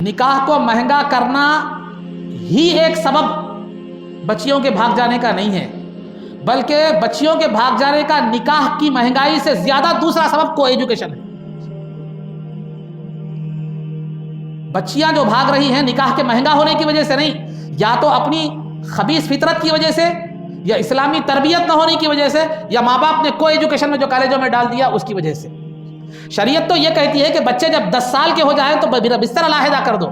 نکاح کو مہنگا کرنا ہی ایک سبب بچیوں کے بھاگ جانے کا نہیں ہے، بلکہ بچیوں کے بھاگ جانے کا نکاح کی مہنگائی سے زیادہ دوسرا سبب کو ایجوکیشن ہے۔ بچیاں جو بھاگ رہی ہیں نکاح کے مہنگا ہونے کی وجہ سے نہیں، یا تو اپنی خبیث فطرت کی وجہ سے، یا اسلامی تربیت نہ ہونے کی وجہ سے، یا ماں باپ نے کو ایجوکیشن میں جو کالجوں میں ڈال دیا اس کی وجہ سے۔ شریعت تو یہ کہتی ہے کہ بچے جب 10 سال کے ہو جائیں تو بستر علیحدہ کر دو۔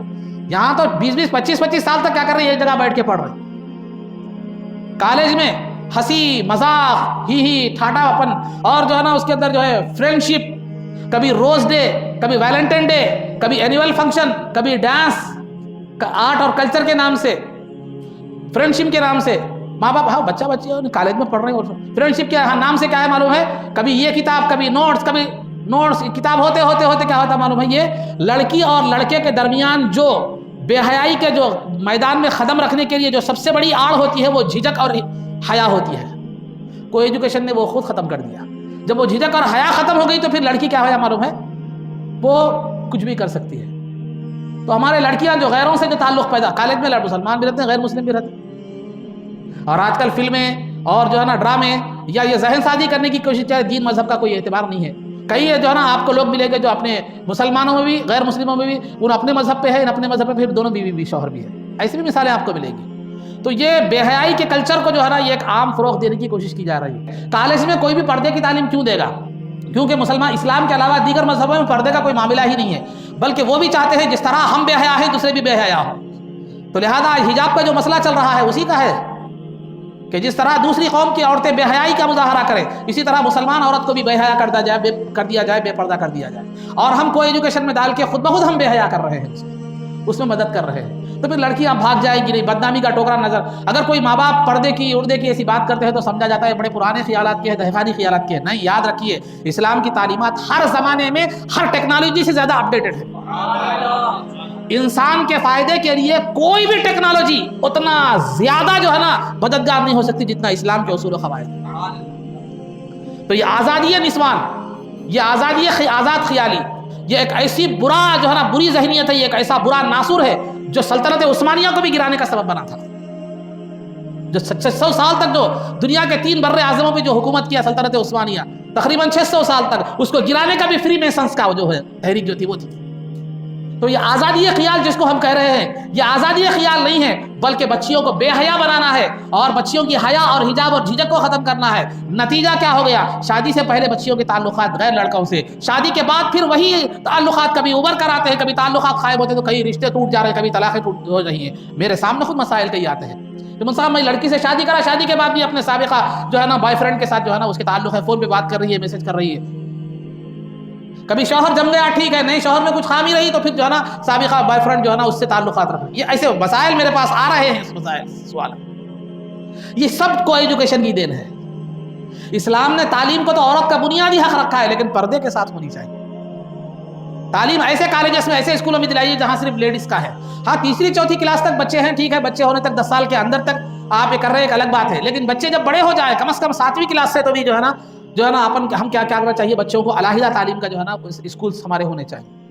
یہاں تو 20 25 سال تک کیا کر رہے ہیں، ایک جگہ بیٹھ کے پڑھ رہے ہیں۔ کالج میں ہنسی مذاق ہی ٹھاٹا اپن، اور جو ہے نا اس کے اندر جو ہے فرینڈ شپ، کبھی روز ڈے، کبھی ویلنٹائن ڈے، کبھی اینیول فنکشن، کبھی ڈانس، آرٹ اور کلچر کے نام سے، فرینڈ شپ کے نام سے ماں باپ، ہاں بچہ بچی کالج میں پڑھ رہے ہیں، فرینڈ شپ کے نام سے کیا ہے معلوم ہے، کبھی یہ کتاب، کبھی نوٹس کتاب ہوتے کیا ہوتا معلوم ہے، یہ لڑکی اور لڑکے کے درمیان جو بے حیائی کے جو میدان میں قدم رکھنے کے لیے جو سب سے بڑی آڑ ہوتی ہے وہ جھجک اور حیا ہوتی ہے۔ کو ایجوکیشن نے وہ خود ختم کر دیا۔ جب وہ جھجک اور حیا ختم ہو گئی تو پھر لڑکی کیا ہوا معلوم ہے، وہ کچھ بھی کر سکتی ہے۔ تو ہمارے لڑکیاں جو غیروں سے جو تعلق پیدا، کالج میں مسلمان بھی رہتے ہیں، غیر مسلم بھی رہتے ہیں، اور آج کل فلمیں اور جو ہے نا ڈرامے یا یہ ذہن سازی کرنے کی کوشش، چاہے دین مذہب کا کوئی اعتبار نہیں ہے۔ کئی جو ہے نا آپ کو لوگ ملیں گے جو اپنے مسلمانوں میں بھی غیر مسلموں میں بھی، ان اپنے مذہب پہ ہے، ان اپنے مذہب پہ پھر دونوں بیوی بھی شوہر بھی ہے، ایسی بھی مثالیں آپ کو ملیں گی۔ تو یہ بے حیائی کے کلچر کو جو ہے نا یہ ایک عام فروغ دینے کی کوشش کی جا رہی ہے۔ کالج میں کوئی بھی پردے کی تعلیم کیوں دے گا؟ کیونکہ مسلمان اسلام کے علاوہ دیگر مذہبوں میں پردے کا کوئی معاملہ ہی نہیں ہے، بلکہ وہ بھی چاہتے ہیں جس طرح ہم بے حیا ہیں دوسرے بھی بے حیا ہوں۔ تو لہذا حجاب کا جو مسئلہ چل رہا ہے اسی کا ہے کہ جس طرح دوسری قوم کی عورتیں بے حیائی کا مظاہرہ کریں، اسی طرح مسلمان عورت کو بھی بے حیا کر دیا جائے، بے پردہ کر دیا جائے، اور ہم کو ایجوکیشن میں ڈال کے خود بخود ہم بے حیا کر رہے ہیں، اس میں مدد کر رہے ہیں۔ تو پھر لڑکیاں بھاگ جائیں گی نہیں، بدنامی کا ٹوکرا نظر۔ اگر کوئی ماں باپ پردے کی اردے کی ایسی بات کرتے ہیں تو سمجھا جاتا ہے بڑے پرانے خیالات کے ہیں، دہقانی خیالات کے ہیں۔ نہیں، یاد رکھیے اسلام کی تعلیمات ہر زمانے میں ہر ٹیکنالوجی سے زیادہ اپڈیٹڈ ہے۔ انسان کے فائدے کے لیے کوئی بھی ٹیکنالوجی اتنا زیادہ جو ہے نا مددگار نہیں ہو سکتی جتنا اسلام کے اصول و قواعد۔ تو یہ آزادی نسوان، یہ آزاد خیالی، یہ ایک ایسی برا جو ہے نا بری ذہنیت ہے، یہ ایک ایسا برا ناصور ہے جو سلطنت عثمانیہ کو بھی گرانے کا سبب بنا تھا۔ جو 600 سال تک جو دنیا کے 3 بر اعظموں پہ جو حکومت کیا سلطنت عثمانیہ، تقریباً 600 سال تک، اس کو گرانے کا بھی فری میسنس کا جو ہے تحریک جو تھی وہ تھی۔ تو یہ آزادی خیال جس کو ہم کہہ رہے ہیں، یہ آزادی خیال نہیں ہے، بلکہ بچیوں کو بے حیا بنانا ہے اور بچیوں کی حیا اور حجاب اور جھجک کو ختم کرنا ہے۔ نتیجہ کیا ہو گیا؟ شادی سے پہلے بچیوں کے تعلقات غیر لڑکوں سے، شادی کے بعد پھر وہی تعلقات کبھی ابھر کر آتے ہیں، کبھی تعلقات غائب ہوتے ہیں، تو کئی رشتے ٹوٹ جا رہے ہیں، کبھی طلاقیں ٹوٹ ہو رہی ہیں۔ میرے سامنے خود مسائل کئی آتے ہیں کہ مصعب میں لڑکی سے شادی کرا، شادی کے بعد بھی اپنے سابقہ جو ہے نا بوائے فرینڈ کے ساتھ جو ہے نا اس کے تعلق ہے، فون پہ بات کر رہی ہے، میسج کر رہی ہے۔ کبھی شوہر جم گیا ٹھیک ہے، نہیں شوہر میں کچھ خامی رہی تو پھر جو ہے نا سابقہ بوائے فرینڈ جو ہے نا اس سے تعلقات رکھ۔ یہ ایسے مسائل میرے پاس آ رہے ہیں، سوال یہ سب کو ایجوکیشن کی دین ہے۔ اسلام نے تعلیم کو تو عورت کا بنیادی حق رکھا ہے، لیکن پردے کے ساتھ ہونی چاہیے۔ تعلیم ایسے کالجز میں، ایسے اسکولوں میں دلائیے جہاں صرف لیڈیز کا ہے۔ ہاں 3 4 کلاس تک بچے ہیں، ٹھیک ہے، بچے ہونے تک 10 سال کے اندر تک آپ یہ کر رہے ہیں، ایک الگ بات ہے، لیکن بچے جب بڑے ہو جائے کم از کم 7ویں کلاس سے تو بھی جو ہے نا ہم کیا کرنا چاہیے، بچوں کو علیحدہ تعلیم کا جو ہے نا اسکولز ہمارے ہونے چاہیے۔